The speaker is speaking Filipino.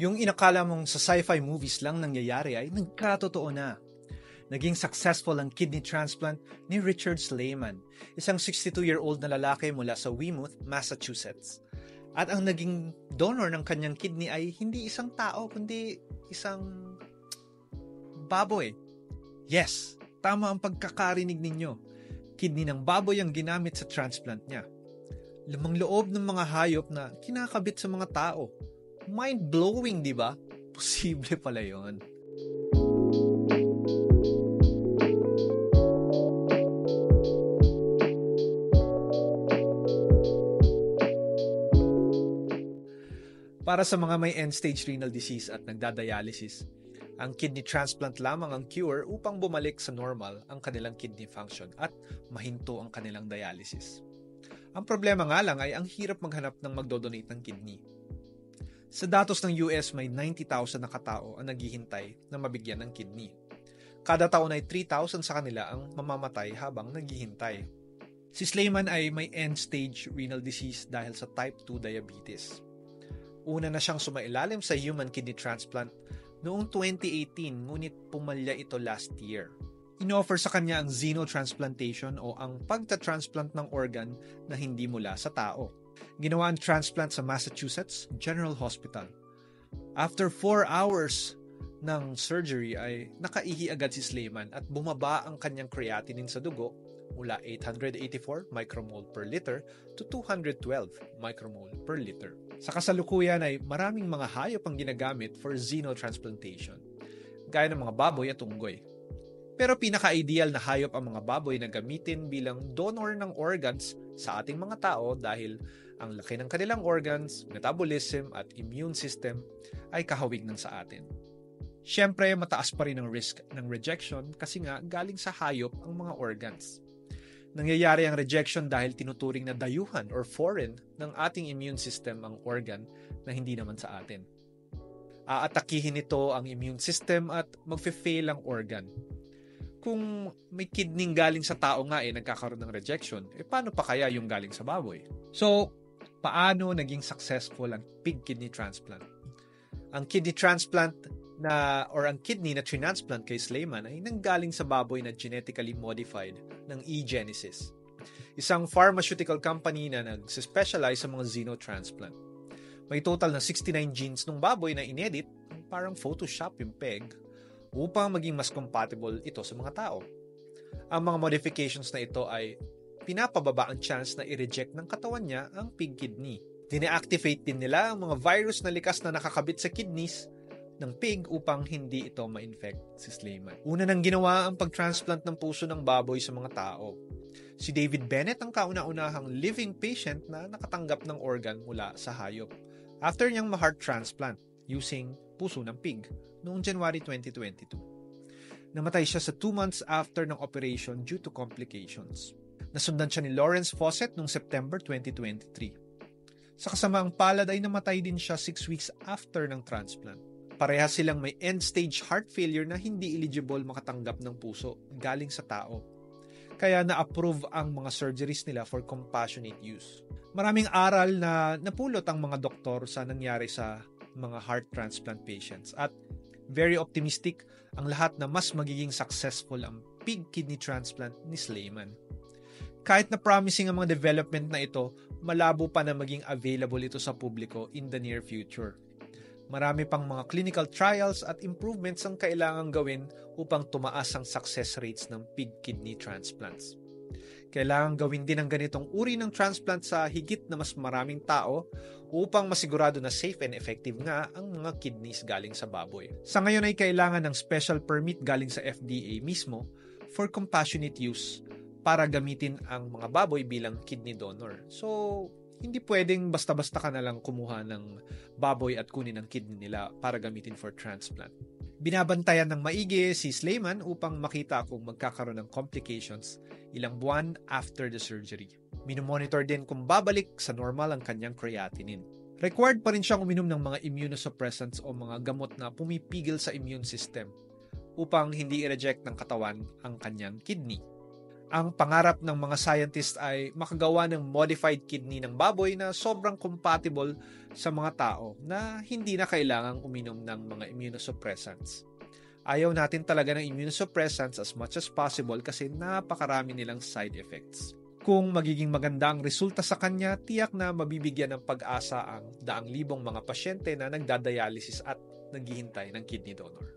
Yung inakala mong sa sci-fi movies lang nangyayari ay nagkatotoo na. Naging successful ang kidney transplant ni Richard Slayman, isang 62-year-old na lalaki mula sa Weymouth, Massachusetts. At ang naging donor ng kanyang kidney ay hindi isang tao, kundi isang baboy. Yes, tama ang pagkakarinig ninyo. Kidney ng baboy ang ginamit sa transplant niya. Lamang loob ng mga hayop na kinakabit sa mga tao. Mind-blowing, di ba? Posible pala yon. Para sa mga may end-stage renal disease at nagdadialysis, ang kidney transplant lamang ang cure upang bumalik sa normal ang kanilang kidney function at mahinto ang kanilang dialysis. Ang problema nga lang ay ang hirap maghanap ng magdodonate ng kidney. Sa datos ng US, may 90,000 na katao ang naghihintay na mabigyan ng kidney. Kada taon ay 3,000 sa kanila ang mamamatay habang naghihintay. Si Slayman ay may end-stage renal disease dahil sa type 2 diabetes. Una na siyang sumailalim sa human kidney transplant noong 2018, ngunit pumalya ito last year. Inoffer sa kanya ang xenotransplantation o ang pagta-transplant ng organ na hindi mula sa tao. Ginawa ang transplant sa Massachusetts General Hospital. After 4 hours ng surgery ay nakaihi agad si Slayman at bumaba ang kanyang creatinine sa dugo mula 884 micromole per liter to 212 micromole per liter. Sa kasalukuyan ay maraming mga hayop ang ginagamit for xenotransplantation, gaya ng mga baboy at unggoy. Pero pinaka-ideal na hayop ang mga baboy na gamitin bilang donor ng organs sa ating mga tao dahil ang laki ng kanilang organs, metabolism at immune system ay kahawig ng sa atin. Siyempre, mataas pa rin ang risk ng rejection kasi nga galing sa hayop ang mga organs. Nangyayari ang rejection dahil tinuturing na dayuhan or foreign ng ating immune system ang organ na hindi naman sa atin. Aatakihin nito ang immune system at magfe-fail ang organ. Kung may kidney galing sa tao nga nagkakaroon ng rejection, paano pa kaya yung galing sa baboy? So, paano naging successful ang pig kidney transplant? Ang kidney transplant ang kidney na transplant kay Slayman ay nanggaling sa baboy na genetically modified ng eGenesis, isang pharmaceutical company na nag-specialize sa mga xenotransplant. May total na 69 genes ng baboy na inedit, parang Photoshop yung peg, upang maging mas compatible ito sa mga tao. Ang mga modifications na ito ay pinapababa ang chance na i-reject ng katawan niya ang pig kidney. Dine-activate din nila ang mga virus na likas na nakakabit sa kidneys ng pig upang hindi ito ma-infect si Slayman. Una nang ginawa ang pag-transplant ng puso ng baboy sa mga tao. Si David Bennett ang kauna-unahang living patient na nakatanggap ng organ mula sa hayop after niyang ma-heart transplant using puso ng pig noong January 2022. Namatay siya sa 2 months after ng operation due to complications. Nasundan siya ni Lawrence Fawcett noong September 2023. Sa kasamaang palad ay namatay din siya 6 weeks after ng transplant. Parehas silang may end-stage heart failure na hindi eligible makatanggap ng puso galing sa tao. Kaya na-approve ang mga surgeries nila for compassionate use. Maraming aral na napulot ang mga doktor sa nangyari sa mga heart transplant patients at very optimistic ang lahat na mas magiging successful ang pig kidney transplant ni Slayman. Kahit na promising ang mga development na ito, malabo pa na maging available ito sa publiko in the near future. Marami pang mga clinical trials at improvements ang kailangang gawin upang tumaas ang success rates ng pig kidney transplants. Kailangang gawin din ang ganitong uri ng transplant sa higit na mas maraming tao upang masigurado na safe and effective nga ang mga kidneys galing sa baboy. Sa ngayon ay kailangan ng special permit galing sa FDA mismo for compassionate use para gamitin ang mga baboy bilang kidney donor. So, hindi pwedeng basta-basta ka na lang kumuha ng baboy at kunin ang kidney nila para gamitin for transplant. Binabantayan ng maigi si Slayman upang makita kung magkakaroon ng complications ilang buwan after the surgery. Minomonitor din kung babalik sa normal ang kanyang creatinine. Required pa rin siyang uminom ng mga immunosuppressants o mga gamot na pumipigil sa immune system upang hindi i-reject ng katawan ang kanyang kidney. Ang pangarap ng mga scientist ay makagawa ng modified kidney ng baboy na sobrang compatible sa mga tao na hindi na kailangang uminom ng mga immunosuppressants. Ayaw natin talaga ng immunosuppressants as much as possible kasi napakarami nilang side effects. Kung magiging maganda ang resulta sa kanya, tiyak na mabibigyan ng pag-asa ang daang libong mga pasyente na nagdadialysis at naghihintay ng kidney donor.